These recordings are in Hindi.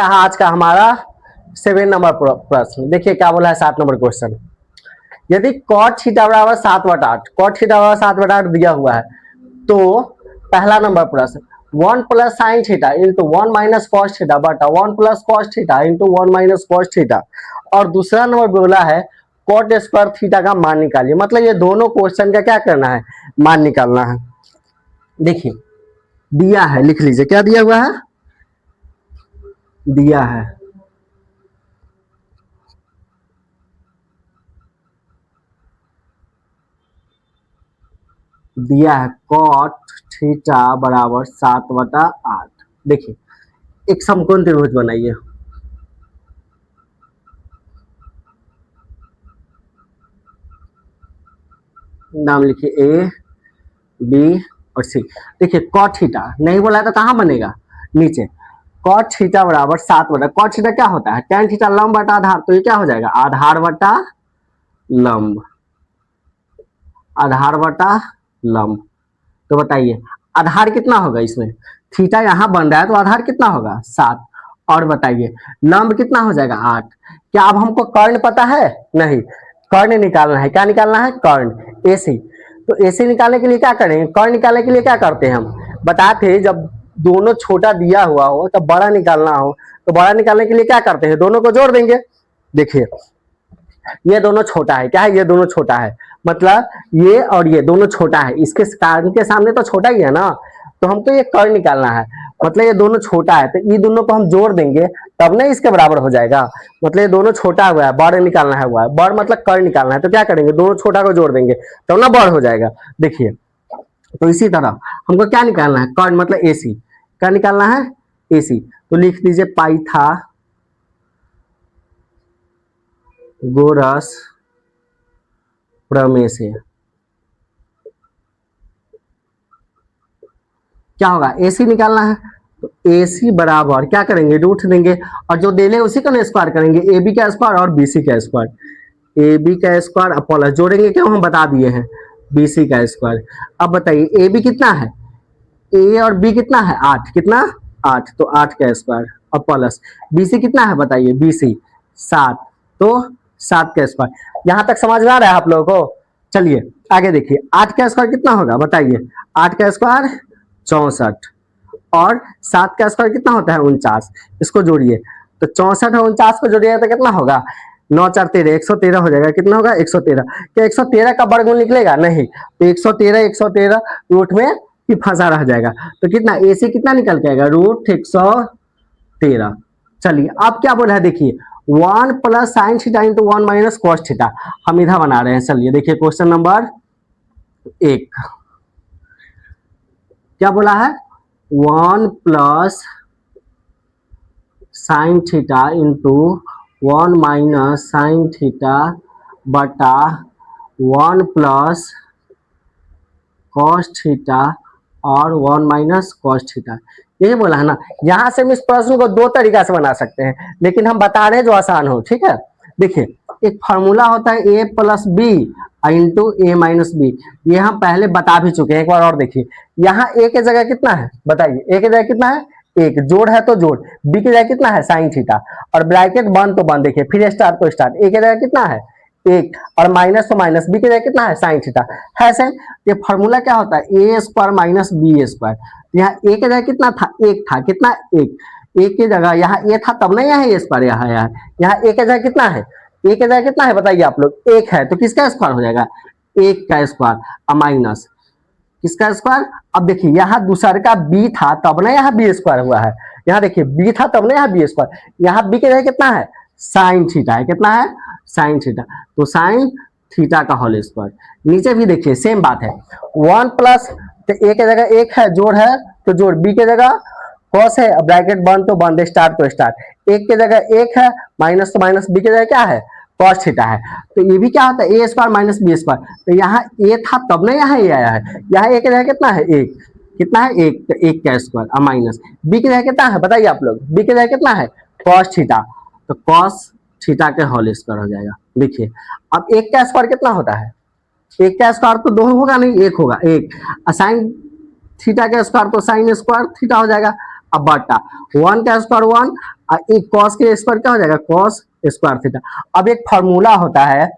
आज का हमारा 7 नंबर प्रश्न देखिए क्या बोला है। 7 नंबर क्वेश्चन, यदि cot थीटा बराबर 7/8, cot थीटा बराबर 7/8 दिया हुआ है तो पहला नंबर प्रश्न 1 plus sine theta into 1 minus cos theta बटा 1 plus cos theta into 1 minus cos theta, और दूसरा नंबर बोला है कॉट स्क्वायर थीटा का मान निकालिए। मतलब ये दोनों क्वेश्चन का क्या करना है, मान निकालना है। देखिए दिया है, लिख लीजिए क्या दिया हुआ है, दिया है दिया है कॉट थीटा बराबर 7/8। देखिए एक समकोण त्रिभुज बनाइए, नाम लिखिए ए बी और सी। देखिए कॉट थीटा नहीं बोला तो कहाँ बनेगा, नीचे। कॉट थीटा बराबर 7/8, कॉट थीटा क्या होता है, tan थीटा लंब बटा आधार, तो ये क्या हो जाएगा आधार बटा लंब, आधार बटा लंब। तो बताइए आधार कितना होगा इसमें, थीटा यहाँ बन रहा है तो आधार कितना होगा 7, और बताइए लंब कितना हो जाएगा 8। क्या अब हमको कर्ण पता है, नहीं, कर्ण निकालना है। क्या निकालना है, कर्ण एसी। तो एसी निकालने के लिए क्या करेंगे, कर्ण निकालने के लिए क्या करते हैं हम, बताते जब दोनों छोटा दिया हुआ हो तब बड़ा निकालना हो, तो बड़ा निकालने के लिए क्या करते हैं, दोनों को जोड़ देंगे। देखिए ये दोनों छोटा है, क्या है, ये दोनों छोटा है, मतलब ये और ये दोनों छोटा है, इसके कारण के सामने तो छोटा ही है ना, तो हमको ये कर्ण निकालना है। मतलब ये दोनों छोटा है तो ये दोनों को हम जोड़ देंगे तब ना इसके बराबर हो जाएगा। मतलब ये दोनों छोटा हुआ है, बड़ निकालना है, हुआ है बड़ मतलब कर्ण निकालना है, तो क्या करेंगे दोनों छोटा को जोड़ देंगे तब ना बड़ हो जाएगा। देखिए तो इसी तरह हमको क्या निकालना है, कर्ण मतलब एसी, क्या निकालना है एसी। तो लिख दीजिए पाइथा गोरस प्रमेय से क्या होगा, एसी निकालना है, तो एसी बराबर क्या करेंगे रूट देंगे, और जो दे ले उसी का स्क्वायर करेंगे, ए बी का स्क्वायर और बीसी का स्क्वायर, ए बी का स्क्वायर और प्लस जोड़ेंगे क्यों, हम बता दिए हैं बीसी का स्क्वायर। अब बताइए ए बी कितना है, ए और बी कितना है 8, कितना 8, तो 8 का स्क्वायर और प्लस बीसी कितना है बताइए, बीसी 7, तो 7 का स्क्वायर। यहां तक समझ में आ रहा है आप लोगों को। चलिए आगे देखिए 8 का स्क्वायर कितना होगा बताइए, 8 का स्क्वायर 64 और 7 का स्क्वायर कितना होता है 49, इसको जोड़िए तो 64 और 49 को जोड़िएगा तो कितना होगा 9 4 13, 113 हो जाएगा। कितना होगा 113। क्या 113 का वर्गमूल निकलेगा, नहीं, तो 113 रूट में ही फंसा रह जाएगा, तो कितना एसी कितना निकल के आएगा रूट 113। चलिए अब क्या बोला है, देखिए 1 plus sine theta into 1 minus cos theta हम इधर बना रहे हैं। चलिए देखिए क्वेश्चन नंबर 1 क्या बोला है, 1 plus sine theta into 1 minus sine theta बटा 1 प्लस कॉस थीटा और 1 माइनस कॉस थीटा, यही बोला है ना। यहां से हम इस प्रश्न को दो तरीका से बना सकते हैं, लेकिन हम बता रहे हैं जो आसान हो, ठीक है। देखिए एक फॉर्मूला होता है ए प्लस बी इंटू ए माइनस बी, ये हम पहले बता भी चुके हैं, एक बार और देखिए। यहाँ ए की जगह कितना है बताइए, ए की जगह कितना है एक, जोड़ है तो जोड़, बी की जगह कितना है साइन थीटा, और ब्रैकेट बंद तो बंद, देखिए फिर स्टार तो स्टार, ए की जगह कितना है एक, और माइनस तो माइनस, बी की जगह कितना है साइन थीटा है सेम। ये फॉर्मूला क्या होता है ए स्क्वायर माइनस बी स्क्वायर। यहाँ ए की जगह कितना था एक था, कितना एक, एक की जगह यहाँ ए था तब ना यहाँ ए स्क्वायर, यहाँ ए की जगह कितना है, ए की जगह कितना है बताइए आप लोग, एक है, तो किसका स्क्वायर हो जाएगा एक का स्क्वायर माइनस किसका स्क्वायर। अब देखिए यहाँ दूसरे का बी था तब ना यहाँ बी स्क्वायर हुआ है, यहाँ देखिए बी था तब ना यहाँ बी स्क्वायर, यहाँ बी की जगह कितना है साइन थीटा है, कितना है साइन थीटा, तो साइन थीटा का होल स्क्वायर। नीचे भी देखिए सेम बात है, 1 प्लस तो ए की जगह एक है, जोड़ है तो जोड़, बी की जगह कॉस है, ब्रैकेट बंद तो बंद, स्टार तो स्टार, एक की जगह एक है, माइनस तो माइनस, बी की जगह क्या है कॉस थीटा है, तो ये भी क्या होता है ए स्क्वायर माइनस बी स्क्वायर, तो यहाँ ए था तब ना यहाँ ए आया है, यहाँ ए की जगह कितना है एक, कितना है एक, तो एक का स्क्वायर माइनस, बी की जगह कितना है बताइए आप लोग, बी की जगह कितना है कॉस थीटा, तो कॉस थीटा के होल स्क्वायर हो जाएगा। देखिए अब एक का स्क्वायर कितना होता है, एक का स्क्वायर तो दो होगा नहीं, एक होगा एक, साइन थीटा का स्क्वायर तो साइन स्क्वायर थीटा हो जाएगा। अब बटा 1 का स्क्वायर 1 एक कॉस के स्क्वायर क्या हो जाएगा, कॉस स्क्वायर थीटा। अब एक फॉर्मूला होता है,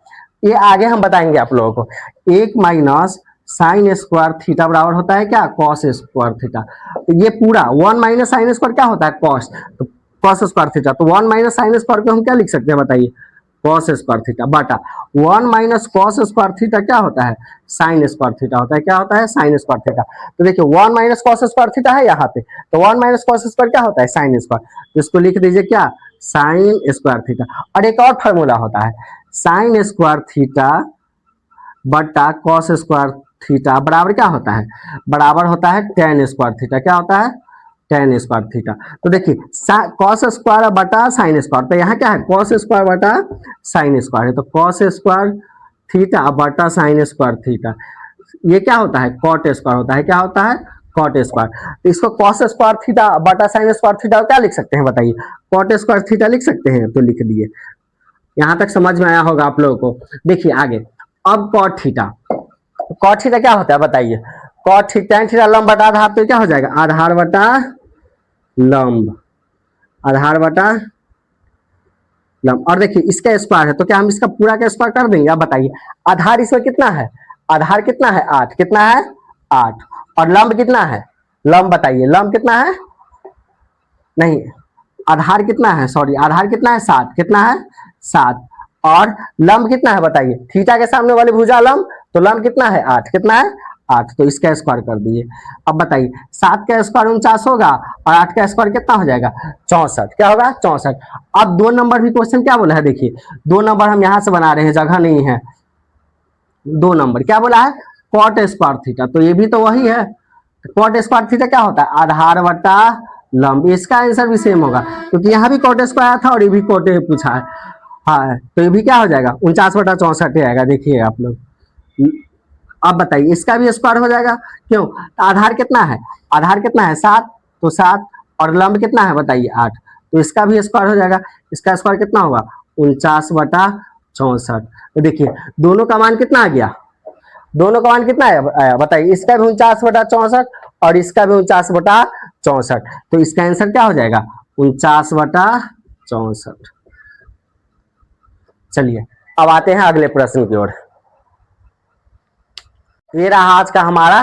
ये आगे हम बताएंगे आप लोगों को, 1 माइनस साइन स्क्वायर थीटा बराबर होता है क्या, कॉस स्क्वायर थीटा। तो ये पूरा 1 माइनस साइन स्क्वायर क्या होता है, कॉस, तो कॉस स्क्वायर थीटा। तो 1 माइनस साइन स्क्वायर को हम क्या लिख सकते हैं बताइए, कॉस स्क्वायर थीटा बटा 1 माइनस कॉस स्क्वायर थीटा क्या होता है, साइन स्क्वायर थीटा होता है। क्या होता है, साइन स्क्वायर थीटा। तो देखिए 1 माइनस कॉस स्क्वायर थीटा है यहाँ पे, तो 1 माइनस कॉस स्क्वायर क्या होता है, साइन स्क्वायर। तो इसको लिख दीजिए क्या, साइन स्क्वायर थीटा। और एक और फॉर्मूला होता है, साइन स्क्वायर थीटा बटा कॉस स्क्वायर थीटा बराबर क्या होता है, बराबर होता है टेन स्क्वायर थीटा। क्या होता है, टेन स्क्वायर थीटा। तो देखिए कॉस स्क्वायर बटा साइन स्क्वायर, तो यहाँ क्या है, कॉस स्क्वायर बटा साइन स्क्वायर है, तो कॉस स्क्वायर थीटा बटा साइन स्क्वायर थीटा। ये क्या होता है, कॉट स्क्वायर होता है। क्या होता है, कॉट स्क्वायर। तो इसको कॉस स्क्वायर थीटा बटा साइन स्क्वायर थीटा क्या लिख सकते हैं बताइए, कॉट स्क्वायर थीटा लिख सकते हैं। तो लिख दिए, यहां तक समझ में आया होगा आप लोगों को। देखिए आगे, अब कॉट थीटा, कॉट थीटा क्या होता है बताइए, कॉट थीटा tan थीटा लंब बटा आधार, तो क्या हो जाएगा, आधार बटा लंब, आधार बटा लंब। और देखिए इसका स्क्वायर है, तो क्या हम इसका पूरा का स्क्वायर कर देंगे, आप बताइए। आधार इसमें कितना है, आधार कितना है 8, कितना है 8, और लंब कितना है, लंब बताइए, लंब कितना है, नहीं आधार कितना है, सॉरी आधार कितना है 7, कितना है 7, और लंब कितना है बताइए, थीटा के सामने वाली भुजा लंब, तो लंब कितना है 8, कितना है 8, तो इसका स्क्वायर कर दिए। अब बताइए 7 का स्क्वायर 49 होगा, और 8 का स्क्वायर कितना हो जाएगा 64, क्या होगा 64। अब 2 नंबर भी क्वेश्चन क्या बोला है, देखिए 2 नंबर हम यहां से बना रहे हैं, जगह नहीं है। 2 नंबर क्या बोला है, कॉट स्क्वायर थीटा, तो ये भी तो वही है। कॉट स्क्वायर थीटा क्या होता है, आधार बटा लंब। इसका आंसर भी सेम होगा, क्योंकि यहाँ भी कॉट स्क्वायर था और ये भी कॉट पूछा है। हाँ, तो ये भी क्या हो जाएगा 49/64 आएगा। देखिए आप लोग, अब बताइए इसका भी स्क्वायर हो जाएगा, क्यों, आधार कितना है, आधार कितना है 7, तो 7, और लंब कितना है बताइए 8, तो इसका भी स्क्वायर हो जाएगा। इसका स्क्वायर कितना होगा 49/64। तो देखिए दोनों का मान कितना आ गया, दोनों का मान कितना आया बताइए, इसका भी 49/64 और इसका भी 49/64, तो इसका आंसर क्या हो जाएगा 49/64। चलिए अब आते हैं अगले प्रश्न की ओर। ये रहा आज का हमारा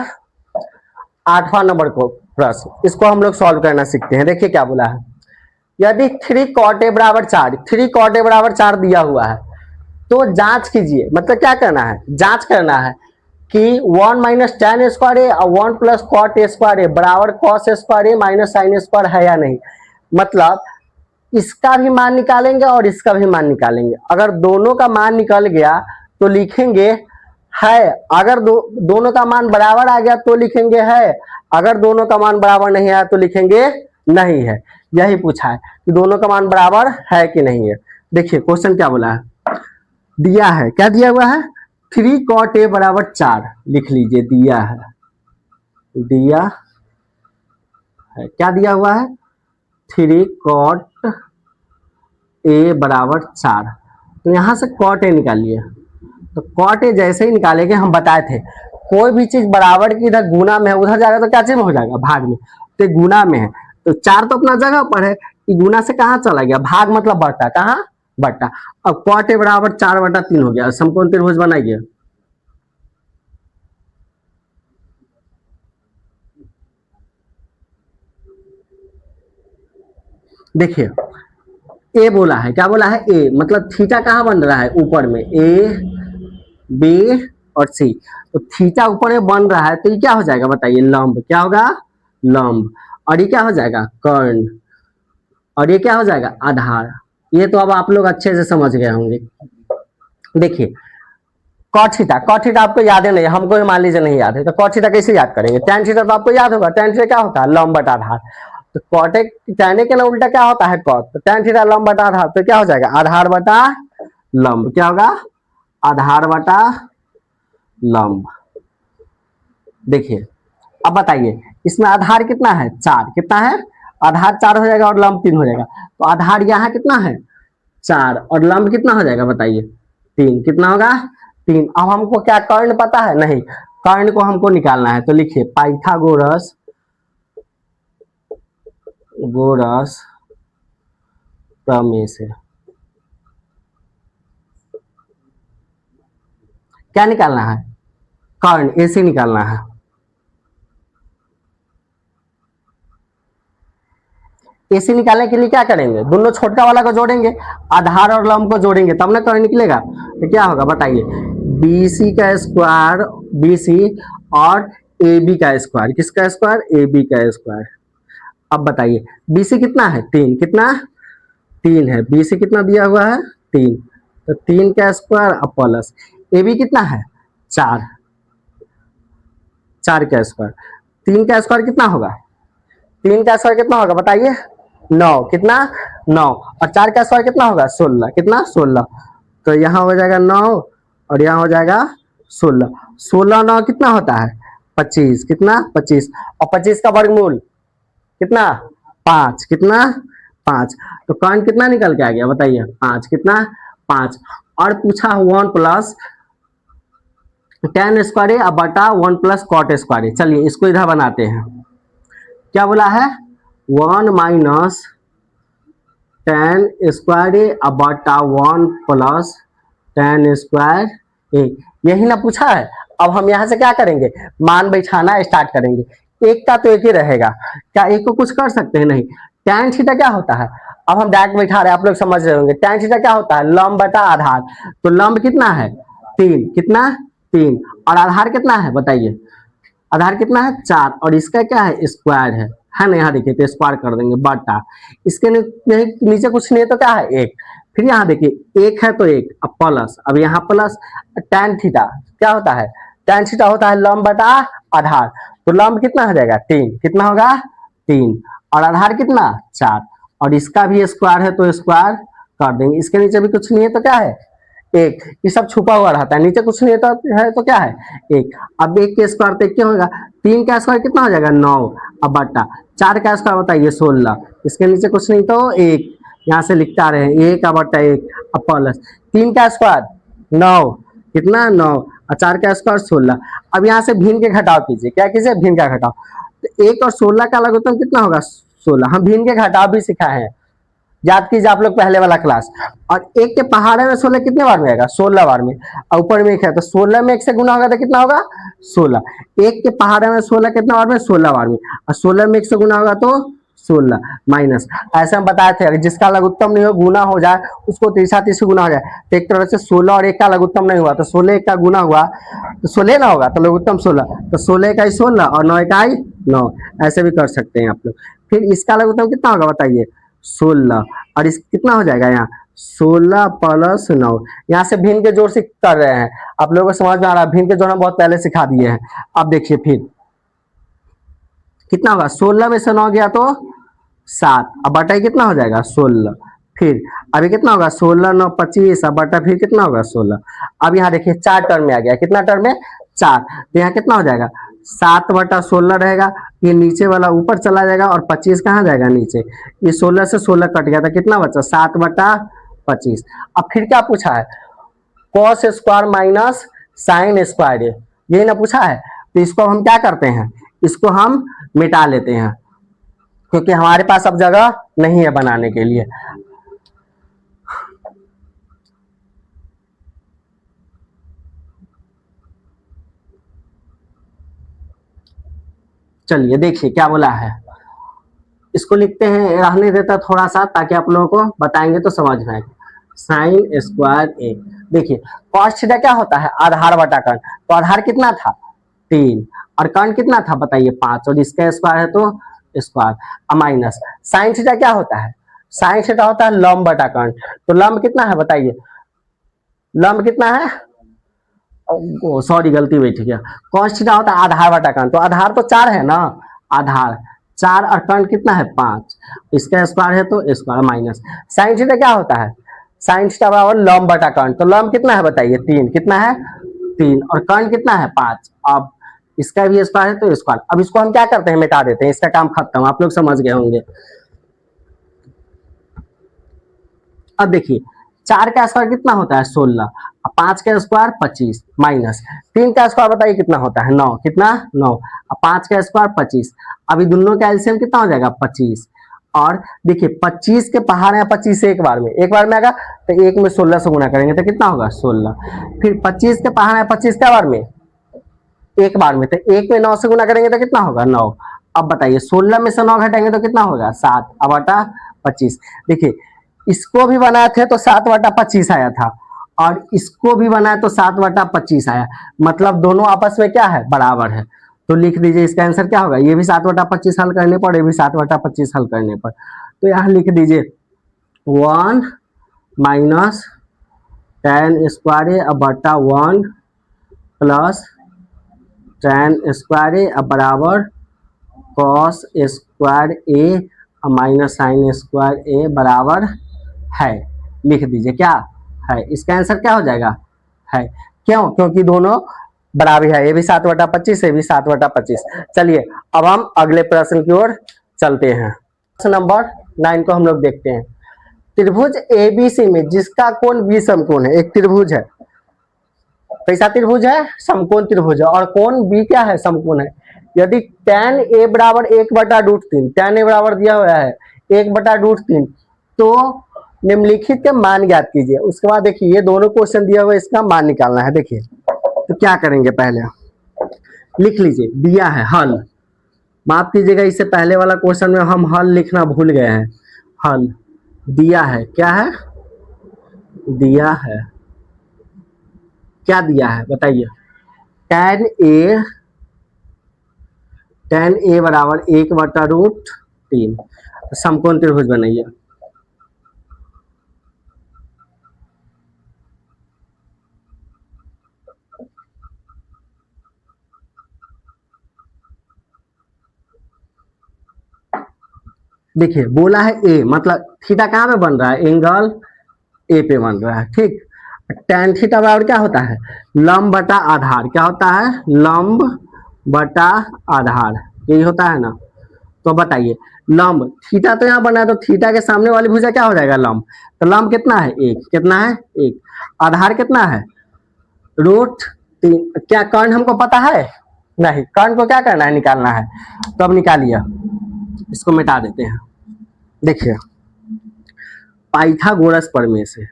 8वां नंबर को प्रश्न, इसको हम लोग सॉल्व करना सीखते हैं। देखिए क्या बोला है, यदि 3 cot a बराबर 4, 3 cot a बराबर 4 दिया हुआ है, तो जांच कीजिए, मतलब क्या करना है, जांच करना है कि 1 माइनस tan स्क्वायर ए और 1 प्लस कॉट ए स्क्वायर ए बराबर कॉस स्क्वायर ए माइनस साइन स्क्वायर है या नहीं। मतलब इसका भी मान निकालेंगे और इसका भी मान निकालेंगे। अगर दोनों का मान निकल गया तो लिखेंगे है, अगर दोनों का मान बराबर आ गया तो लिखेंगे है, अगर दोनों का मान बराबर नहीं आया तो लिखेंगे नहीं है। यही पूछा है कि दोनों का मान बराबर है कि नहीं है। देखिए क्वेश्चन क्या बोला है, दिया है, क्या दिया हुआ है 3 cot a बराबर 4, लिख लीजिए, दिया है, दिया है, क्या दिया हुआ है 3 cot a बराबर 4। तो यहां से cot a निकालिए, तो cot a जैसे ही निकालेंगे, हम बताए थे कोई भी चीज बराबर की इधर गुना में है, उधर जाएगा तो क्या चीज में हो जाएगा, भाग में, तो गुना में है, तो 4 तो अपना जगह पर है, गुना से कहाँ चला गया, भाग मतलब बढ़ता, कहाँ बढ़ता। अब cot a बराबर 4/3 हो गया, समकोण त्रिभुज बनाइए। देखिए ए बोला है, क्या बोला है ए, मतलब थीटा कहाँ बन रहा है, ऊपर में, ए बी और सी, तो थीटा ऊपर में बन रहा है, तो ये क्या हो जाएगा बताइए, लंब, क्या होगा लंब, और ये क्या हो जाएगा कर्ण, और ये क्या हो जाएगा आधार। ये तो अब आप लोग अच्छे से समझ गए होंगे। देखिए कॉट थीटा, कॉट थीटा आपको याद है नहीं, हमको मान लीजिए नहीं याद है, तो कॉट थीटा कैसे याद करेंगे, tan थीटा तो आपको याद होगा, tan थीटा क्या होता है लंब बटा आधार, तो कॉट tan के ना उल्टा क्या होता है कॉट, तो tan थीटा लंब बटा आधार, तो क्या हो जाएगा आधार बटा लंब, क्या होगा आधार बटा लंब। देखिए अब बताइए इसमें आधार कितना है 4, कितना है आधार 4 हो जाएगा और लंब 3 हो जाएगा, तो आधार यहाँ कितना है 4 और लंब कितना हो जाएगा बताइए 3, कितना होगा 3। अब हमको क्या कर्ण पता है, नहीं, कर्ण को हमको निकालना है, तो लिखिए पाइथागोरस गोरस में से क्या निकालना है? कर्ण, ऐसे निकालना है। ऐसे निकालने के लिए क्या करेंगे? दोनों छोटका वाला को जोड़ेंगे, आधार और लंब को जोड़ेंगे, तब ना कर्ण निकलेगा। तो क्या होगा बताइए? BC का स्क्वायर, BC और AB का स्क्वायर, किसका स्क्वायर? AB का स्क्वायर। अब बताइए BC कितना है? 3। कितना? 3 है। BC कितना दिया हुआ है? 3। तो 3 का स्क्वायर अब प्लस AB कितना है? 4। 4 का स्क्वायर। 3 का स्क्वायर कितना होगा? 3 का स्क्वायर कितना होगा बताइए? 9। कितना? 9। और 4 का स्क्वायर कितना होगा? 16। कितना? 16। तो यहाँ हो जाएगा 9 और यहाँ हो जाएगा 16। 16 9 कितना होता है? 25। कितना? 25। और 25 का वर्गमूल कितना? 5। कितना? 5। तो कर्ण कितना निकल के आ गया बताइए? 5। कितना? 5। और पूछा 1 प्लस tan स्क्वायर ए बटा 1 प्लस कॉट स्क्वायर ए। चलिए इसको इधर बनाते हैं। क्या बोला है? 1 माइनस tan स्क्वायर ए बटा 1 प्लस tan स्क्वायर ए, यही ना पूछा है। अब हम यहाँ से क्या करेंगे? मान बैठाना स्टार्ट करेंगे। एक का तो एक ही रहेगा, क्या एक को कुछ कर सकते हैं? नहीं। tan थीटा क्या होता है? अब हम डायरेक्ट बैठा रहे हैं, आप लोग समझ रहे होंगे। tan थीटा क्या होता है? लंब बटा आधार। तो लंब कितना है? 3। कितना? 3। और आधार कितना है बताइए? आधार कितना है? 4। और इसका क्या है? स्क्वायर है ना? यहाँ देखिए तो स्क्वायर कर देंगे बटा, इसके नीचे कुछ नहीं है तो क्या है? 1। फिर यहाँ देखिए 1 है तो 1, अब प्लस, अब यहाँ प्लस tan थीटा क्या होता है? tan थीटा होता है लंब बटा आधार। तो लंब कितना हो जाएगा? 3। कितना होगा? 3। और आधार कितना? 4। और इसका भी स्क्वायर है तो स्क्वायर कर देंगे। इसके नीचे भी कुछ नहीं है तो क्या है? 1। ये सब छुपा हुआ रहता है, नीचे कुछ नहीं है तो क्या है? 1। अब 1 के स्क्वायर तो क्या होगा? 3 का स्क्वायर कितना हो जाएगा? 9। अब बटा 4 का स्क्वायर बताइए? 16। इसके नीचे कुछ नहीं तो 1, यहाँ से लिखता रहे 1 का बटा 1 अब प्लस 3 का स्क्वायर 9। कितना? 9। और 4 का स्क्वायर 16। अब यहाँ से भिन्न के घटाव कीजिए। क्या कीजिए? भिन्न का घटाव। तो 1 और 16 का लघुत्तम कितना होगा? 16। हम भिन्न के घटाव भी सिखाए हैं, याद कीजिए आप लोग पहले वाला क्लास। और 1 के पहाड़े में 16 कितने बार में आएगा? 16 बार में। और ऊपर में 1 है तो 16 में 1 से गुना होगा तो कितना होगा? 16। 1 के पहाड़े में 16 कितना बार में? 16 बार में। और 16 में 1 से गुना होगा तो 16 माइनस। ऐसे हम बताए थे अगर जिसका लघुत्तम नहीं हो गुना हो जाए उसको तीसरा तीसरा गुना हो जाए। तो एक तरह से 16 और 1 का लघुत्तम नहीं हुआ तो 16 1 का गुना हुआ तो 16 ना होगा तो लघुत्तम 16। तो 16 का ही 16 और 9 का ही 9, ऐसे भी कर सकते हैं आप लोग। फिर इसका लघुत्तम कितना होगा बताइए? 16। और इस कितना हो जाएगा यहाँ? 16 प्लस 9। यहाँ से भिन्न के जोड़ से कर रहे हैं, आप लोगों को समझ में आ रहा है? भिन्न के जोड़ हम बहुत पहले सिखा दिए हैं। अब देखिए फिर कितना होगा? 16 में से 9 गया तो 7। अब बटा कितना हो जाएगा? 16। फिर अभी कितना होगा? 16 9 25। अब बटा फिर कितना होगा? 16। अब यहाँ देखिए 4 टर्म में आ गया। कितना टर्म में? 4। तो यहाँ कितना हो जाएगा? 7 बटा 16 रहेगा, ये नीचे वाला ऊपर चला जाएगा और 25 कहाँ जाएगा? नीचे। ये 16 से 16 कट गया था, कितना बचा? 7 बटा 25। अब फिर क्या पूछा है? Cos square minus sine square, यही ना पूछा है। तो इसको हम क्या करते हैं? इसको हम मिटा लेते हैं क्योंकि हमारे पास अब जगह नहीं है बनाने के लिए। चलिए देखिए क्या बोला है, इसको लिखते हैं, रहने देता थोड़ा सा ताकि आप लोगों को बताएंगे तो समझ में आएगा। साइन स्क्वायर ए, देखिए कॉस थीटा क्या होता है? आधार बटा कर्ण। तो आधार कितना था? 3। और कर्ण कितना था बताइए? 5। और इसका स्क्वायर है तो स्क्वायर माइनस साइन थीटा क्या होता है? साइन थीटा होता है लंब बटा कर्ण। तो लंब कितना है बताइए? लंब कितना है? सॉरी गलती बैठ गया। कॉस थीटा होता है आधार बटा कर्ण। तो आधार तो 4 है ना, आधार 4 और कर्ण कितना है? 5। इसका स्क्वायर है तो स्क्वायर माइनस साइन थीटा क्या होता है? साइन थीटा बराबर लंब बटा कर्ण। तो लंब कितना है बताइए? 3। कितना है? 3। और कर्ण कितना है? 5। अब इसका भी स्क्वायर है तो स्क्वायर। अब इसको हम क्या करते हैं? मिटा देते हैं, इसका काम खत्म। आप लोग समझ गए होंगे। अब देखिए 4 का स्क्वायर कितना होता है? 16। 5 का स्क्वायर 25 माइनस 3 का स्क्वायर बताइए कितना होता है? 9। कितना? 9। 5 का स्क्वायर 25। अभी दोनों का एलसीएम कितना हो जाएगा? 25। और देखिए 25 के पहाड़ है, 25 एक बार में आएगा, तो एक में 16 से गुना करेंगे तो कितना होगा 16। फिर 25 के पहाड़ है, 25 के बार में एक बार में, तो एक में 9 से गुना करेंगे तो कितना होगा 9। अब बताइए 16 में से 9 घटाएंगे तो कितना होगा 7, अब बटा 25। देखिए इसको भी बनाए थे तो 7 बटा 25 आया था, और इसको भी बनाए तो 7 बटा 25 आया, मतलब दोनों आपस में क्या है बराबर है। तो लिख दीजिए इसका आंसर क्या होगा, ये भी 7 बटा 25 हल करने पर, ये भी 7 बटा 25 हल करने पर। तो यहाँ लिख दीजिए 1 माइनस tan स्क्वायर ए बटा 1 प्लस tan स्क्वायर ए बराबर cos स्क्वायर ए माइनस साइन स्क्वायर ए बराबर है। लिख दीजिए क्या है, इसका आंसर क्या हो जाएगा है। क्यों, क्योंकि दोनों बराबर है, ये भी 7 बटा 25, ये भी 7 बटा 25। चलिए अब हम अगले प्रश्न की ओर चलते हैं। प्रश्न नंबर 9 को हम लोग देखते हैं। त्रिभुज एबीसी में जिसका कोण बी समकोण है, एक त्रिभुज है, कैसा त्रिभुज है समकोण त्रिभुज है, और कोण बी क्या है समकोण है। यदि tan ए बराबर 1/√3, tan ए बराबर दिया हुआ है 1/√3, तो निम्नलिखित के मान ज्ञात कीजिए। उसके बाद देखिए ये दोनों क्वेश्चन दिया हुआ है, इसका मान निकालना है। देखिए तो क्या करेंगे, पहले लिख लीजिए, दिया है हल, माफ कीजिएगा इससे पहले वाला क्वेश्चन में हम हल लिखना भूल गए हैं। हल दिया है, क्या है दिया है, क्या दिया है बताइए, tan ए बराबर 1/√3, समकोण त्रिभुज बनाइए। देखिए बोला है ए, मतलब थीटा कहाँ पे बन रहा है, एंगल ए पे बन रहा है, ठीक। tan थीटा बराबर क्या होता है, लंब बटा आधार, क्या होता है लंब बटा आधार, यही होता है ना। तो बताइए लंब थीटा तो यहाँ बना है, तो थीटा के सामने वाली भुजा क्या हो जाएगा लंब, तो लंब कितना है 1, कितना है 1, आधार कितना है √3। क्या कर्ण हमको पता है, नहीं, कर्ण को क्या करना है निकालना है, तो अब निकालिए, इसको मिटा देते हैं। देखिए पाइथागोरस प्रमेय से,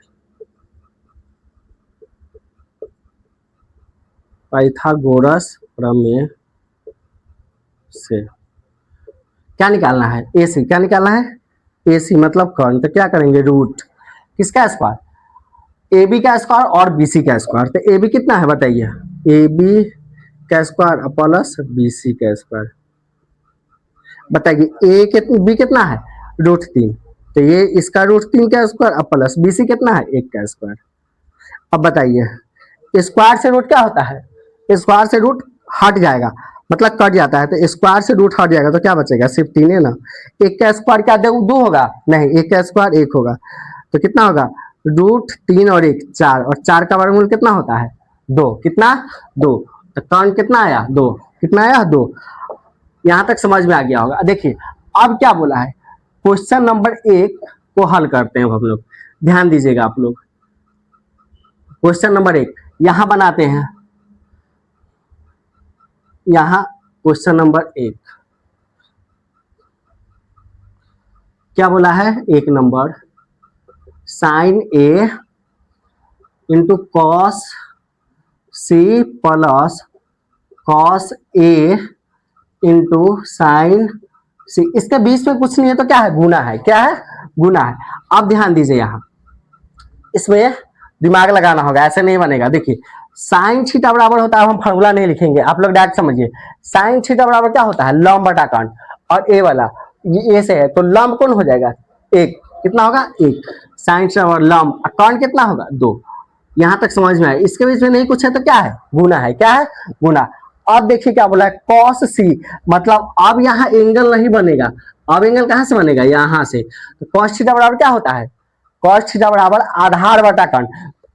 पाइथागोरस प्रमेय से क्या निकालना है, ए सी, क्या निकालना है ए सी मतलब कर्ण, तो क्या करेंगे रूट किसका स्क्वायर, ए बी का स्क्वायर और बी सी का स्क्वायर। तो ए बी कितना है बताइए, ए बी का स्क्वायर प्लस बी सी का स्क्वायर। बताइए ए कितना बी कितना है √3, तो ये इसका √3 का स्क्वायर प्लस बी सी कितना है 1 का स्क्वायर। अब बताइए स्क्वायर से रूट क्या होता है, स्क्वायर से रूट हट जाएगा, मतलब कट जाता है, तो स्क्वायर से रूट हट जाएगा तो क्या बचेगा सिर्फ 3 है ना। 1 का स्क्वायर क्या 2 होगा, नहीं 1 का स्क्वायर 1 होगा, तो कितना होगा √3 और 1 4, और 4 का वर्गमूल कितना होता है 2, कितना 2, तो कर्ण कितना आया 2, कितना आया 2। यहाँ तक समझ में आ गया होगा। देखिए अब क्या बोला है, क्वेश्चन नंबर 1 को हल करते हैं हम लोग, ध्यान दीजिएगा आप लोग। क्वेश्चन नंबर 1 यहां बनाते हैं, यहां क्वेश्चन नंबर 1 क्या बोला है, 1 number sine A into cos C plus cos A into sine C, इसके बीच में कुछ नहीं है तो क्या है गुना है, क्या है गुना है। अब ध्यान दीजिए यहाँ इसमें दिमाग लगाना होगा, ऐसे नहीं बनेगा। देखिए साइन थीटा बराबर होता है, हम फॉर्मूला नहीं लिखेंगे, आप लोग डायरेक्ट समझिए। साइन थीटा बराबर क्या होता है लंब बटा कर्ण, और ए वाला ये ए से है तो लंब कौन हो जाएगा 1, कितना होगा 1, साइन थीटा बराबर लंब, कर्ण कितना होगा 2। यहाँ तक समझ में आया, इसके बीच में नहीं कुछ है तो क्या है गुना है, क्या है गुना। अब देखिए क्या बोला है कॉस सी, मतलब अब यहाँ एंगल नहीं बनेगा, अब एंगल कहां से बनेगा यहाँ से, तो कॉस थीटा बराबर क्या होता है, कॉस थीटा बराबर आधार बटा कर्ण।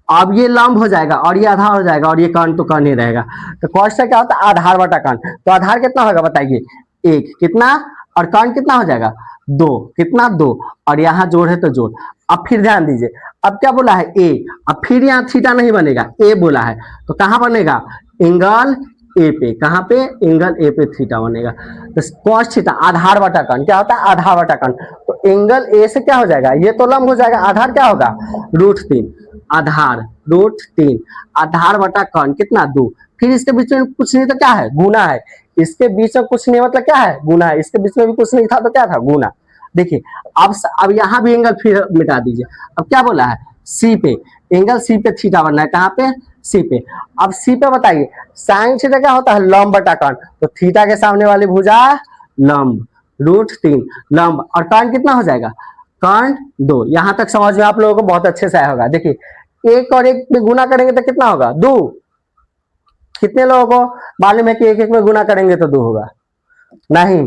अब ये लंब हो जाएगा और ये आधार हो जाएगा, और ये कर्ण तो कर्ण ही रहेगा, तो कॉस से क्या होता है आधार बटा कर्ण, तो आधार कितना होगा बताइए 1, कितना, और कर्ण कितना हो जाएगा 2, कितना 2, और यहाँ जोड़ है तो जोड़। अब फिर ध्यान दीजिए, अब क्या बोला है ए, अब फिर यहाँ थीटा नहीं बनेगा, ए बोला है तो कहाँ बनेगा एंगल ए पे, कहाँ पे, एंगल ए पे थीटा बनेगा। तो कॉस थीटा आधार बटा कर्ण क्या होता है, आधार बटा कर्ण। तो एंगल ए से क्या हो जाएगा, ये तो लंब हो जाएगा, आधार क्या होगा, √3, आधार √3, आधार बटा कर्ण कितना 2। फिर इसके बीच में कुछ नहीं तो क्या है, गुना है। इसके बीच में कुछ नहीं मतलब क्या है, गुना है। इसके बीच में भी कुछ नहीं था तो क्या था, गुना। देखिए अब यहाँ भी एंगल फिर मिटा दीजिए। अब क्या बोला है, सी पे, एंगल सी पे थीटा बनना है, कहाँ पे, सी पे। अब सी पे बताइए साइन थीटा क्या होता है, लंब बटा कर्ण। तो थीटा के सामने वाली भुजा लंब, √3 लंब, और कर्ण कितना हो जाएगा, कर्ण 2। यहां तक समझ में आप लोगों को बहुत अच्छे से आया होगा। देखिए एक और एक में गुना करेंगे तो कितना होगा, 2। कितने लोगों को मालूम है कि एक एक में गुना करेंगे तो 2 होगा, नहीं,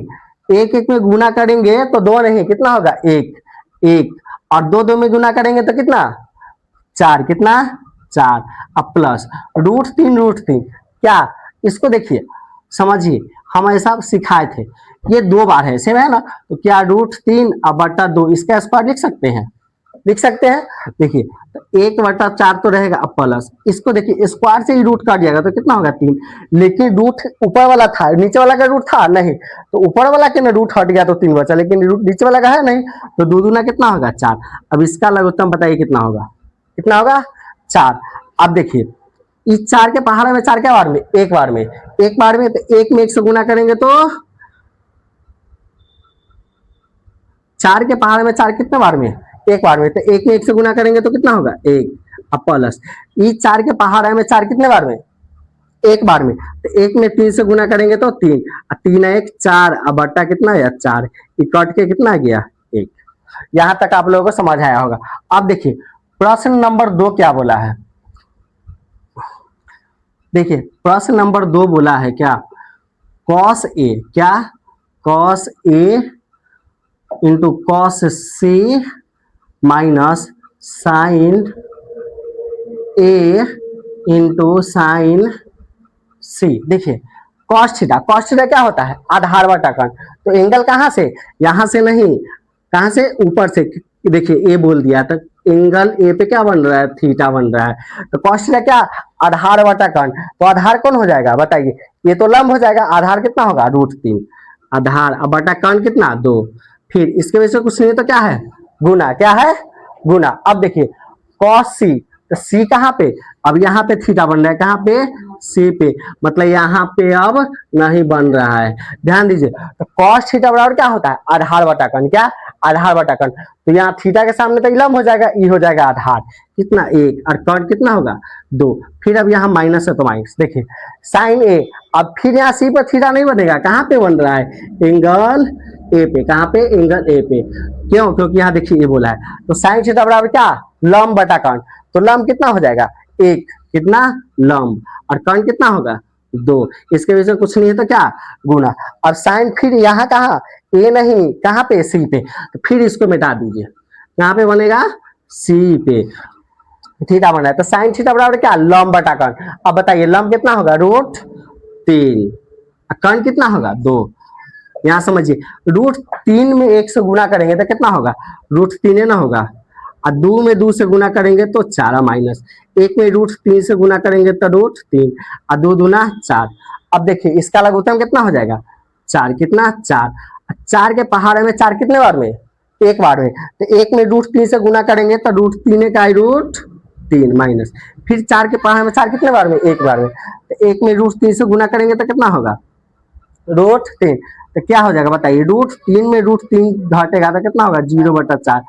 एक एक में गुना करेंगे तो 2 नहीं, कितना होगा, 1 1, और 2 2 में गुना करेंगे तो कितना, 4, कितना 4। अब प्लस √3 क्या, इसको देखिए समझिए, हम ऐसा सिखाए थे, ये 2 बार है सेम है ना, तो क्या √3 अब बटा 2, इसका स्क्वायर लिख सकते हैं, लिख सकते हैं। देखिए तो 1/4 तो रहेगा, अब प्लस इसको देखिए स्क्वायर से ही रूट काट जाएगा तो कितना होगा 3, लेकिन रूट ऊपर वाला था, नीचे वाला का रूट था नहीं, तो ऊपर वाला के ना रूट हट गया तो 3 बचा, लेकिन रूट नीचे वाला का है नहीं, तो 2 दूना कितना होगा 4। अब इसका लघुत्तम बताइए कितना होगा, कितना होगा 4। अब देखिए इस 4 के पहाड़ में 4 क्या बार में, एक बार में, एक बार में, तो एक में 1 से गुना करेंगे तो 4 के पहाड़ में 4 कितने बार में, एक बार में, तो एक में 1 से गुना करेंगे तो कितना होगा 1। अब प्लस इस 4 के पहाड़ में 4 कितने बार में, एक बार में, तो एक में 3 से गुना करेंगे तो 3, 3 1 4, अब बट्टा कितना है 4, कट के कितना गया 1। यहां तक आप लोगों को समझ आया होगा। अब देखिए प्रश्न नंबर 2 क्या बोला है, देखिए प्रश्न नंबर 2 बोला है क्या, कॉस ए, क्या cos A into cos C minus sign A into sine सी। देखिए कॉस थीटा क्या होता है, आधार बटा कर्ण। तो एंगल कहां से, यहां से नहीं, कहां से, ऊपर से। देखिए ए बोल दिया तो एंगल ए पे क्या बन रहा है, थीटा बन रहा है। तो कॉस थीटा क्या, आधार बटा कर्ण। तो आधार कौन हो जाएगा बताइए, ये तो लंब हो जाएगा, आधार कितना होगा √3, आधार, अब बटा कर्ण कितना 2, फिर इसके वजह से कुछ नहीं तो क्या है, गुना, क्या है, गुना। अब देखिए कॉस सी, तो सी कहाँ पे, अब यहाँ पे थीटा बन रहा है, कहाँ पे, सी पे, मतलब यहाँ पे अब नहीं बन रहा है। ध्यान दीजिए तो कॉस थीटा बराबर क्या होता है, आधार बटा कर्ण, क्या, आधार बटा कर्ण। तो यहाँ थीटा के सामने तो लंब हो जाएगा, ई हो जाएगा आधार, कितना 1, और कर्ण कितना होगा 2। फिर अब यहाँ माइनस है तो माइनस। देखिए साइन ए, अब फिर यहाँ सी पर थीटा नहीं बनेगा, कहाँ पे बन रहा है, एंगल ए पे, कहाँ पे, एंगल ए पे। क्यों, क्योंकि यहाँ देखिए ये बोला है। तो साइन थीटा बराबर क्या, लंब बटा कर्ण। तो लंब कितना हो जाएगा 1, कितना लंब, और कर्ण कितना होगा 2, इसके वजह से कुछ नहीं है तो क्या, गुना। अब साइन फिर यहाँ कहा, ए नहीं, कहाँ पे, सी पे, तो फिर इसको मिटा दीजिए, यहाँ पे बनेगा सी पे थीटा बना है। तो साइन थीटा बराबर क्या, लंब बटा कर्ण। अब बताइए लंब कितना होगा √3, कर्ण कितना होगा 2। यहाँ समझिए √3 में 1 से गुना करेंगे तो कितना होगा, √3 ना होगा, और 2 में 2 से गुना करेंगे तो 4 माइनस, 1 में √3 से गुना करेंगे तो √3, और 2 दूना 4। अब देखिए इसका लघुत्तम कितना हो जाएगा 4, कितना 4, 4 के पहाड़ में 4 कितने बार में, एक बार में, तो 1 में √3 से गुना करेंगे तो √3 का √3 माइनस, फिर 4 के पहाड़ में 4 कितने बार में, एक बार में, तो 1 में √3 से गुना करेंगे तो कितना होगा √3। तो क्या हो जाएगा बताइए, √3 में √3 घटेगा तो कितना होगा 0/4।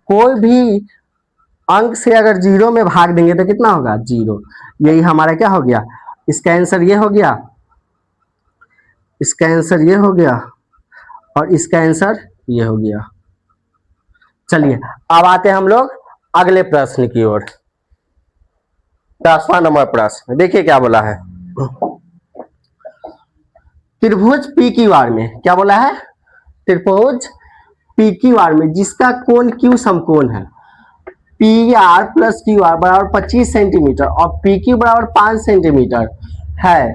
कोई भी अंक से अगर 0 में भाग देंगे तो कितना होगा 0। यही हमारा क्या हो गया, इसका आंसर ये हो गया, इसका आंसर ये हो गया, और इसका आंसर ये हो गया। चलिए अब आते हैं हम लोग अगले प्रश्न की ओर। 10वां नंबर प्रश्न देखिए क्या बोला है, त्रिभुज पी क्यू आर में, क्या बोला है, त्रिभुज पी क्यू आर में जिसका कोण क्यू समकोण है, P R plus Q R बराबर 25 सेंटीमीटर और पी क्यू बराबर 5 सेंटीमीटर है,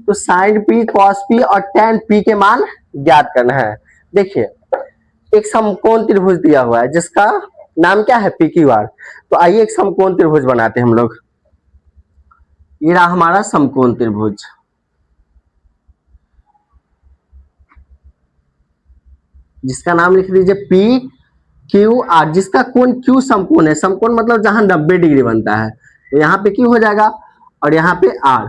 तो साइन पी, कॉस पी और टेन पी के मान ज्ञात करना है। देखिए एक समकोण त्रिभुज दिया हुआ है जिसका नाम क्या है, पी क्यू आर। तो आइए एक समकोण त्रिभुज बनाते हैं हम लोग। ये रहा हमारा समकोण त्रिभुज, जिसका नाम लिख दीजिए पी क्यू आर, जिसका कोण क्यू समकोण है, समकोण मतलब जहां 90 डिग्री बनता है, तो यहाँ पे क्यू हो जाएगा और यहाँ पे R.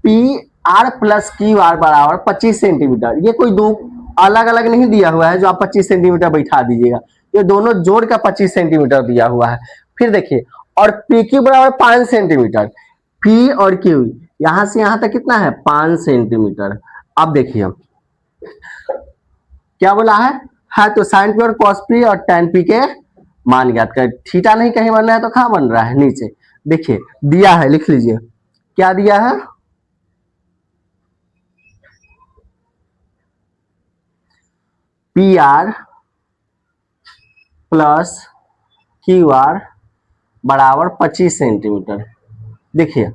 P R plus Q R बराबर 25 सेंटीमीटर। ये कोई दो अलग अलग नहीं दिया हुआ है जो आप 25 सेंटीमीटर बैठा दीजिएगा, ये दोनों जोड़ का 25 सेंटीमीटर दिया हुआ है। फिर देखिए, और पी क्यू बराबर 5 सेंटीमीटर, पी और क्यू यहां से यहां तक कितना है 5 सेंटीमीटर। अब देखिए क्या बोला है तो साइन पी और कॉस पी और टेन पी के मान ज्ञात कर। थीटा नहीं कहीं बन रहा है तो कहां बन रहा है, नीचे देखिए दिया है, लिख लीजिए क्या दिया है, P R plus Q R बराबर 25 सेंटीमीटर। देखिए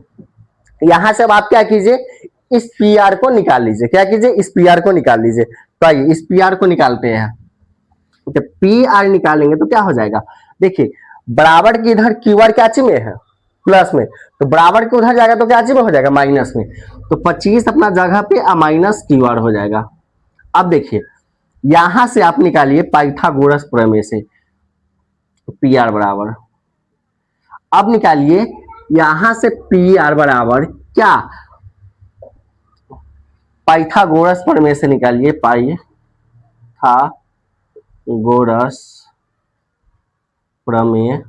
यहां से अब आप क्या कीजिए, इस पी आर को निकाल लीजिए, क्या कीजिए इस पी आर को निकाल लीजिए। तो आइए इस पी आर को निकालते हैं। तो पी आर निकालेंगे तो क्या हो जाएगा, देखिए बराबर की इधर क्यू आर क्या ची में है प्लस में, तो बराबर के उधर जाएगा तो क्या ची में हो जाएगा माइनस में, तो 25 अपना जगह पे माइनस क्यू आर हो जाएगा। अब देखिए यहां से आप निकालिए पाइथागोरस प्रमेय से पी आर बराबर, अब निकालिए यहां से पी आर बराबर क्या, पाइथागोरस प्रमेय से निकालिए, पाइथागोरस प्रमेय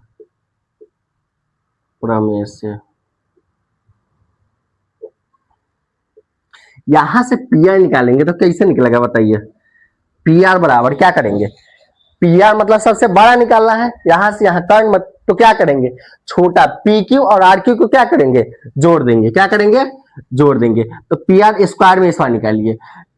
प्रमेय से यहां से पी आर निकालेंगे तो कैसे निकलेगा बताइए। पी आर बराबर क्या करेंगे, पी आर मतलब सबसे बड़ा निकालना है, यहां से यहां टर्न मत, तो क्या करेंगे छोटा पी क्यू और आर क्यू को क्या करेंगे जोड़ देंगे, क्या करेंगे जोड़ देंगे। तो पी आर स्क्वायर में इस बार निकालिए,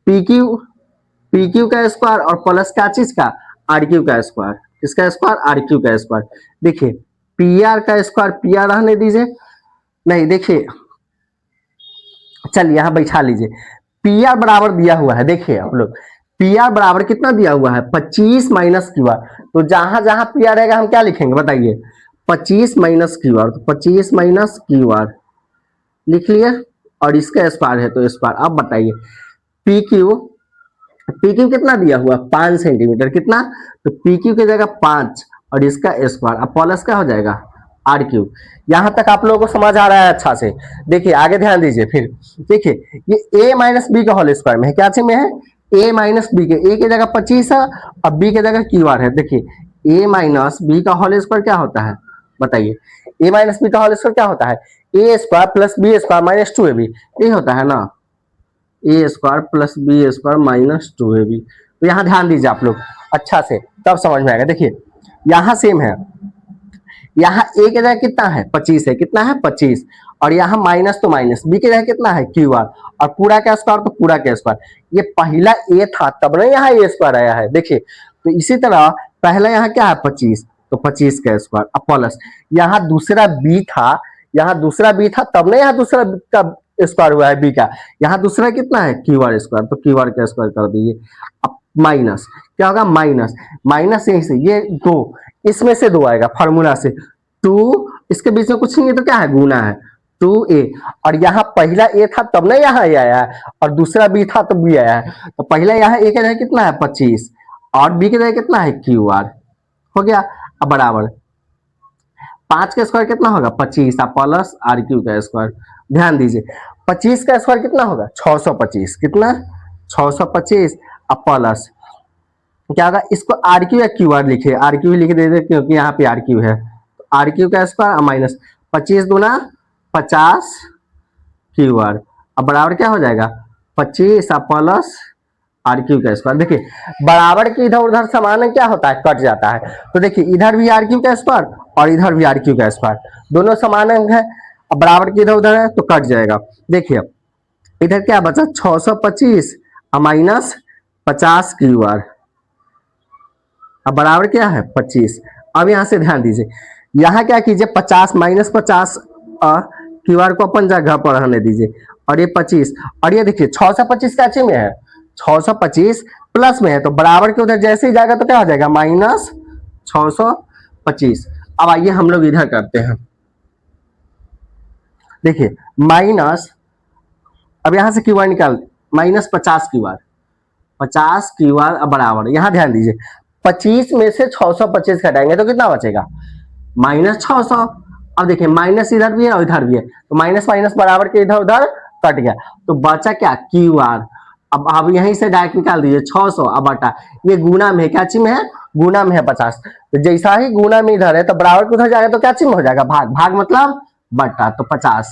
पी क्यू का स्क्वायर और प्लस क्या चीज का आर क्यू का स्क्वायर, किसका स्क्वायर आर क्यू का स्क्वायर। देखिए पी आर का स्क्वायर पी आर रहने दीजिए, नहीं देखिए चलिए यहां बैठा लीजिए, पी आर बराबर दिया हुआ है, देखिए आप लोग पी आर बराबर कितना दिया हुआ है 25 माइनस क्यू आर, तो जहां जहां पी आर रहेगा हम क्या लिखेंगे बताइए 25 माइनस क्यू आर, तो 25 माइनस क्यू आर लिख लिया, और इसका स्क्वायर है तो स्क्वायर। अब बताइए पी क्यू कितना दिया हुआ 5 सेंटीमीटर, कितना, तो पी क्यू की जगह 5 और इसका स्क्वायर, अब प्लस क्या हो जाएगा आर क्यू। यहां तक आप लोगों को समझ आ रहा है अच्छा से। देखिए आगे ध्यान दीजिए, फिर देखिए ये a माइनस बी का होल स्क्वायर में है, क्या में है a माइनस बी के, a की जगह 25 है और b की जगह क्यू आर है। देखिए a माइनस बी का होल स्क्वायर क्या होता है बताइए, a माइनस बी का होल स्क्वायर क्या होता है a square plus b square minus 2ab, यही होता है ना, a square plus b square minus 2ab। तो यहाँ ध्यान दीजिए आप लोग अच्छा से, तब समझ में आएगा। देखिए यहाँ सेम है, यहाँ a की जगह कितना है 25 है, कितना है 25, और यहाँ माइनस तो माइनस, b की जगह कितना है क्यू आर, और पूरा का स्क्वायर तो पूरा का स्क्वायर। ये पहला a था तब ना यहाँ a स्क्वायर आया है, देखिए तो इसी तरह पहला यहाँ क्या है 25, तो 25 का स्क्वायर, अब प्लस यहाँ दूसरा b था, यहाँ दूसरा b था तब ना यहाँ दूसरा का स्क्वायर हुआ है b का, यहाँ दूसरा कितना है क्यू आर स्क्वायर, तो क्यू आर का स्क्वायर कर दीजिए। अब माइनस क्या होगा, माइनस माइनस यहीं से ये दो, इसमें से दो आएगा फार्मूला से, 2 इसके बीच में कुछ नहीं है तो क्या है गुना है 2a, और यहाँ पहला a था तब ना यहाँ a आया है, और दूसरा b था तब b आया है, तो पहला यहाँ a की जगह कितना है 25 और b की जगह कितना है क्यू आर, हो गया। अब बराबर 5 का स्क्वायर कितना होगा 25 प्लस आर क्यू का स्क्वायर। ध्यान दीजिए 25 का स्क्वायर कितना होगा 625, कितना 625 अब प्लस क्या होगा, इसको आर क्यू या क्यू आर लिखिए, आर क्यू लिख देते क्योंकि यहाँ पे आर क्यू है, तो आर क्यू का स्क्वायर माइनस 25 दूना 50 क्यू आर, अब बराबर क्या हो जाएगा 25 प्लस आर क्यू का स्क्वायर। देखिए बराबर के इधर उधर समान क्या होता है कट जाता है, तो देखिए इधर भी आर क्यू का स्क्वायर और इधर भी आर क्यू का स्क्वायर, दोनों समान अंक है, अब बराबर के इधर उधर है तो कट जाएगा। देखिए इधर क्या बचा 625 माइनस 50 क्यू आर, अब बराबर क्या है 25। अब यहां से ध्यान दीजिए, यहां क्या कीजिए 50 माइनस 50 क्यू आर को अपन जगह पर रहने दीजिए, और ये 25, और ये देखिए 625 कैचे में है 625 प्लस में है, तो बराबर के उधर जैसे ही जाएगा तो क्या हो जाएगा माइनस 625। अब आइए हम लोग इधर करते हैं, देखिए माइनस, अब यहां से क्यू आर निकाल minus 50 Q R, 50 Q R बराबर, यहाँ ध्यान दीजिए 25 में से 625 घटाएंगे तो कितना बचेगा, -600। अब देखिए माइनस इधर भी है और इधर भी है, तो माइनस माइनस बराबर के इधर उधर कट गया, तो बचा क्या, क्यू आर। अब यहीं से डायरेक्ट निकाल दीजिए 600 अब बटा, ये गुना में है, क्या चीज में है, गुना में है 50, तो जैसा ही गुना में इधर है तो बराबर उधर जाएगा तो क्या चीज में हो जाएगा, भाग, भाग मतलब बटा, तो 50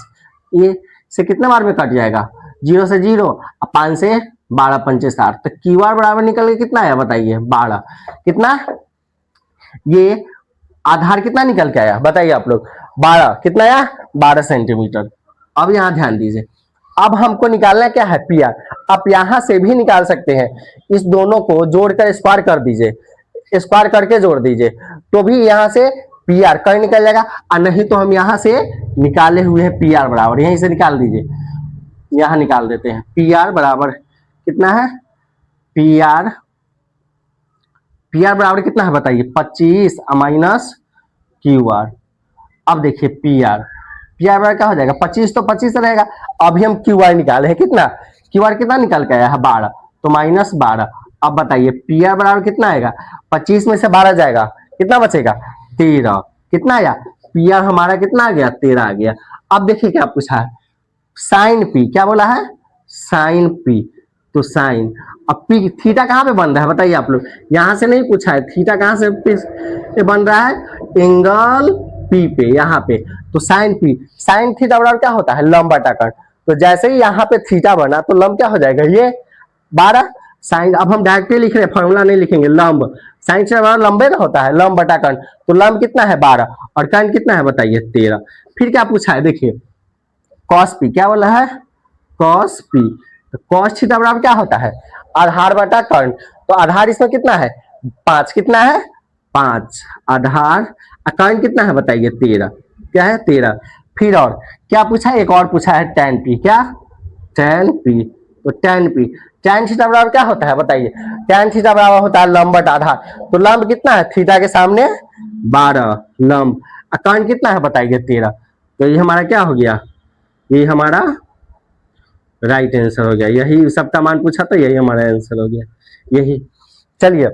ये से कितने बार में कट जाएगा, 0 से 0, 5 से 12 पंचे 60, तो क्यू आर बराबर निकल के कितना है बताइए, 12। कितना, ये आधार कितना निकल के आया बताइए आप लोग, 12 कितना आया, 12 सेंटीमीटर। अब यहाँ ध्यान दीजिए, अब हमको निकालना क्या है, पी आर। आप यहां से भी निकाल सकते हैं, इस दोनों को जोड़कर स्क्वायर कर दीजिए, स्क्वायर करके जोड़ दीजिए, तो भी यहां से पी आर कर निकल जाएगा, और नहीं तो हम यहां से निकाले हुए हैं पी आर बराबर, यहीं से निकाल दीजिए, यहां निकाल देते हैं, पी आर बराबर कितना है, पी आर बराबर कितना है बताइए, 25 माइनस क्यू आर। अब देखिए पी आर बराबर क्या हो जाएगा, 25 तो 25 रहेगा, अभी हम क्यू आर निकाले हैं, कितना क्यू आर कितना निकल के आया है, 12, तो -12। अब बताइए पी आर बराबर कितना आएगा, 25 में से 12 जाएगा, कितना बचेगा, 13। कितना आया, पी आर हमारा कितना आ गया, 13 आ गया। अब देखिए क्या पूछा है, साइन पी, क्या बोला है, साइन पी, तो साइन, अब पी थीटा कहाँ पे बन रहा है बताइए आप लोग, यहां से नहीं पूछा है, थीटा कहाँ से बन रहा है, एंगल पी पे, यहाँ पे, तो साइन पी, साइन थीटा बराबर क्या होता है, लंब बटा कर्ण, तो जैसे ही यहाँ पे थीटा बना तो लंब क्या हो जाएगा, ये 12 साइन। अब हम डायरेक्टली लिख रहे हैं, फॉर्मूला नहीं लिखेंगे, लंब, साइन से बराबर लंबे ना होता है, लंब बटा कर्ण, तो लंब कितना है 12 और कर्ण कितना है बताइए 13। फिर क्या पूछा है देखिए, कॉस पी, क्या बोला है, कॉस पी, तो कॉस थीटा बराबर क्या होता है, आधार बटा कर्ण, तो आधार इसमें कितना है 5, कितना है 5 आधार, कर्ण कितना है बताइए 13, क्या है 13। फिर और क्या पूछा है, एक और पूछा है tan पी, क्या tan पी, तो tan पी, tan थीटा बराबर क्या होता है बताइए, tan थीटा बराबर होता है लंब बटा आधार, तो लंब कितना है थीटा के सामने 12 लंब, कर्ण कितना है बताइए 13, तो ये हमारा क्या हो गया, ये हमारा राइट आंसर हो गया, यही सबका मान पूछा तो यही हमारा आंसर हो गया, यही। चलिए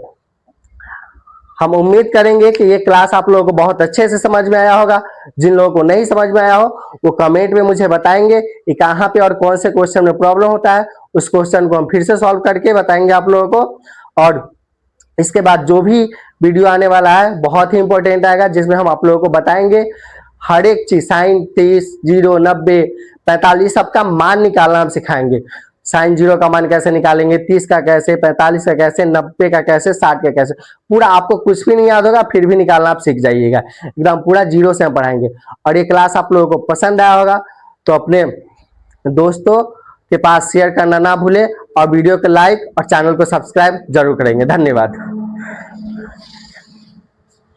हम उम्मीद करेंगे कि ये क्लास आप लोगों को बहुत अच्छे से समझ में आया होगा, जिन लोगों को नहीं समझ में आया हो वो कमेंट में मुझे बताएंगे कि कहाँ पे और कौन से क्वेश्चन में प्रॉब्लम होता है, उस क्वेश्चन को हम फिर से सॉल्व करके बताएंगे आप लोगों को। और इसके बाद जो भी वीडियो आने वाला है बहुत ही इंपॉर्टेंट आएगा, जिसमें हम आप लोगों को बताएंगे हर एक चीज, साइन 30, 0, 90, 45 सबका मान निकालना हम सिखाएंगे, साइन 0 का मान कैसे निकालेंगे, 30 का कैसे, 45 का कैसे, 90 का कैसे, 60 का कैसे, पूरा आपको कुछ भी नहीं याद होगा फिर भी निकालना आप सीख जाइएगा, एकदम पूरा 0 से हम पढ़ाएंगे। और ये क्लास आप लोगों को पसंद आया होगा तो अपने दोस्तों के पास शेयर करना ना भूले, और वीडियो को लाइक और चैनल को सब्सक्राइब जरूर करेंगे। धन्यवाद।